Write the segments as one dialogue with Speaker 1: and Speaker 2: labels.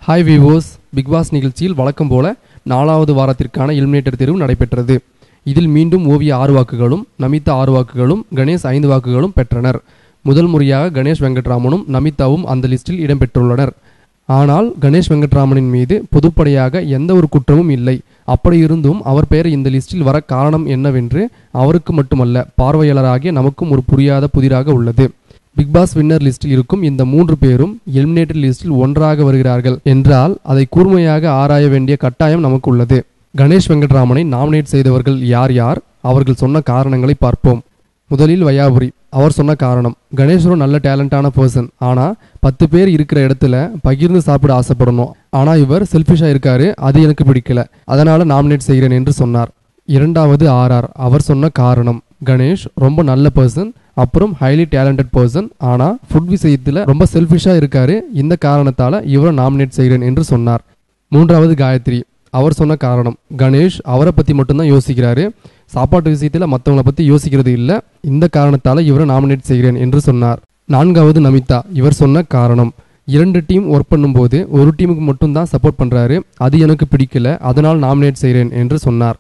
Speaker 1: Hi விவோஸ், big pass நிகழ்ச்சியில் வழக்கம் போல 4வது வாரத்திற்கான எலிமினேட்டர் தேர்வு நடைபெற்றது. இதில் மீண்டும் ஓவியா 6 வாக்குகளும், நமிதா 6 வாக்குகளும், கணேஷ் 5 வாக்குகளும் பெற்றனர். முதல் முறையாக கணேஷ் வெங்கட்ராமனும் நமிதாவும் அந்த லிஸ்டில் இடம்பெற்றுள்ளனர். ஆனால் கணேஷ் வெங்கட்ராமனின் மீது பொதுப்படையாக எந்த ஒரு குற்றமும் இல்லை. அப்படியிருந்தும் அவர் பெயர் இந்த லிஸ்டில் வர காரணம் என்னவென்று அவருக்கு மட்டுமல்ல, பார்வையாளராகிய நமக்கும் ஒரு புரியாத புதிராக உள்ளது. பிக் பாஸ் வின்னர் லிஸ்டில் இருக்கும் இந்த 3 பேரும் எலிமினேட்டர் லிஸ்டில் ஒன்றாக வருகிறார்கள் என்றால் அதை கூர்மையாக ஆராய வேண்டிய கட்டாயம் நமக்கு உள்ளது. கணேஷ் வெங்கட்ராமனை நாமினேட் செய்தவர்கள் யார் யார், அவர்கள் சொன்ன காரணங்களை பார்ப்போம். முதலில் வையாபுரி. அவர் சொன்ன காரணம், கணேஷ் ஒரு நல்ல டேலண்டான பர்சன், ஆனால் 10 பேர் இருக்கிற இடத்துல பகிர்ந்து சாப்பிட ஆசைப்படணும். ஆனால் இவர் செல்ஃபிஷாக இருக்காரு, அது எனக்கு பிடிக்கல, அதனால நாமினேட் செய்கிறேன் என்று சொன்னார். இரண்டாவது RR. அவர் சொன்ன காரணம், கணேஷ் ரொம்ப நல்ல பர்சன், அப்புறம் ஹைலி டேலண்டட் பர்சன், ஆனால் ஃபுட் விஷயத்தில் ரொம்ப செல்ஃபிஷாக இருக்காரு, இந்த காரணத்தால் இவரை நாமினேட் செய்கிறேன் என்று சொன்னார். மூன்றாவது காயத்ரி. அவர் சொன்ன காரணம், கணேஷ் அவரை பற்றி மட்டும்தான் யோசிக்கிறாரு, சாப்பாட்டு விஷயத்தில் மற்றவங்களை பற்றி யோசிக்கிறது இல்லை, இந்த காரணத்தால் இவரை நாமினேட் செய்கிறேன் என்று சொன்னார். நான்காவது நமிதா. இவர் சொன்ன காரணம், 2 டீம் ஒர்க் பண்ணும்போது ஒரு டீமுக்கு மட்டும்தான் சப்போர்ட் பண்ணுறாரு, அது எனக்கு பிடிக்கல, அதனால் நாமினேட் செய்கிறேன் என்று சொன்னார்.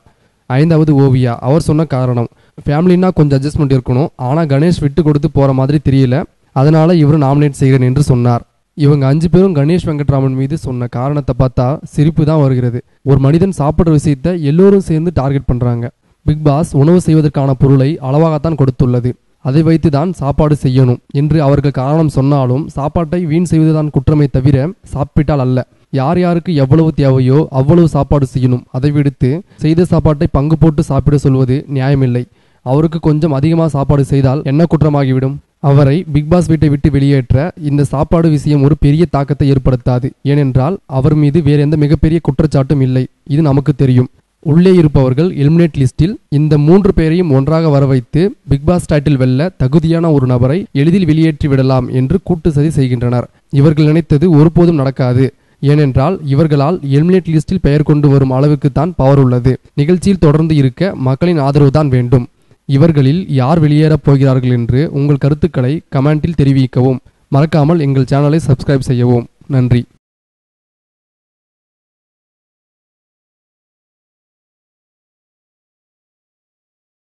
Speaker 1: ஐந்தாவது ஓவியா. அவர் சொன்ன காரணம், ஃபேமிலின்னா கொஞ்சம் அட்ஜஸ்ட்மெண்ட் இருக்கணும், ஆனால் கணேஷ் விட்டு கொடுத்து போகிற மாதிரி தெரியல, அதனால் இவர் நாமினேட் செய்கிறேன் என்று சொன்னார். இவங்க 5 பேரும் கணேஷ் வெங்கட்ராமன் மீது சொன்ன காரணத்தை பார்த்தா சிரிப்பு தான் வருகிறது. ஒரு மனிதன் சாப்பிட்ற விஷயத்தை எல்லோரும் சேர்ந்து டார்கெட் பண்ணுறாங்க. பிக் பாஸ் உணவு செய்வதற்கான பொருளை அளவாகத்தான் கொடுத்துள்ளது, அதை வைத்து தான் சாப்பாடு செய்யணும் என்று அவர்கள் காரணம் சொன்னாலும் சாப்பாட்டை வீண் செய்வதுதான் குற்றமே தவிர சாப்பிட்டால் அல்ல. யார் யாருக்கு எவ்வளவு தேவையோ அவ்வளவு சாப்பாடு செய்யணும், அதை விடுத்து செய்த சாப்பாட்டை பங்கு போட்டு சாப்பிட சொல்வது நியாயமில்லை. அவருக்கு கொஞ்சம் அதிகமாக சாப்பாடு செய்தால் என்ன குற்றமாகிவிடும்? அவரை பிக் பாஸ் வீட்டை விட்டு வெளியேற்ற இந்த சாப்பாடு விஷயம் ஒரு பெரிய தாக்கத்தை ஏற்படுத்தாது. ஏனென்றால் அவர் மீது வேற எந்த மிகப்பெரிய குற்றச்சாட்டும் இல்லை, இது நமக்கு தெரியும். உள்ளே இருப்பவர்கள் எலிமினேட் லிஸ்டில் இந்த 3 பேரையும் ஒன்றாக வர வைத்து பிக் பாஸ் டைட்டில் வெல்ல தகுதியான ஒரு நபரை எளிதில் வெளியேற்றி விடலாம் என்று கூட்டு சதி செய்கின்றனர். இவர்கள் நினைத்தது ஒருபோதும் நடக்காது. ஏனென்றால் இவர்களால் எலிமினேட் லிஸ்டில் பெயர் கொண்டு வரும் அளவுக்கு தான் பவர் உள்ளது. நிகழ்ச்சியில் தொடர்ந்து இருக்க மக்களின் ஆதரவு தான் வேண்டும். இவர்களில் யார் வெளியேறப் போகிறார்கள் என்று உங்கள் கருத்துக்களை கமெண்டில் தெரிவிக்கவும். மறக்காமல் எங்கள் சேனலை சப்ஸ்கிரைப் செய்யவும். நன்றி.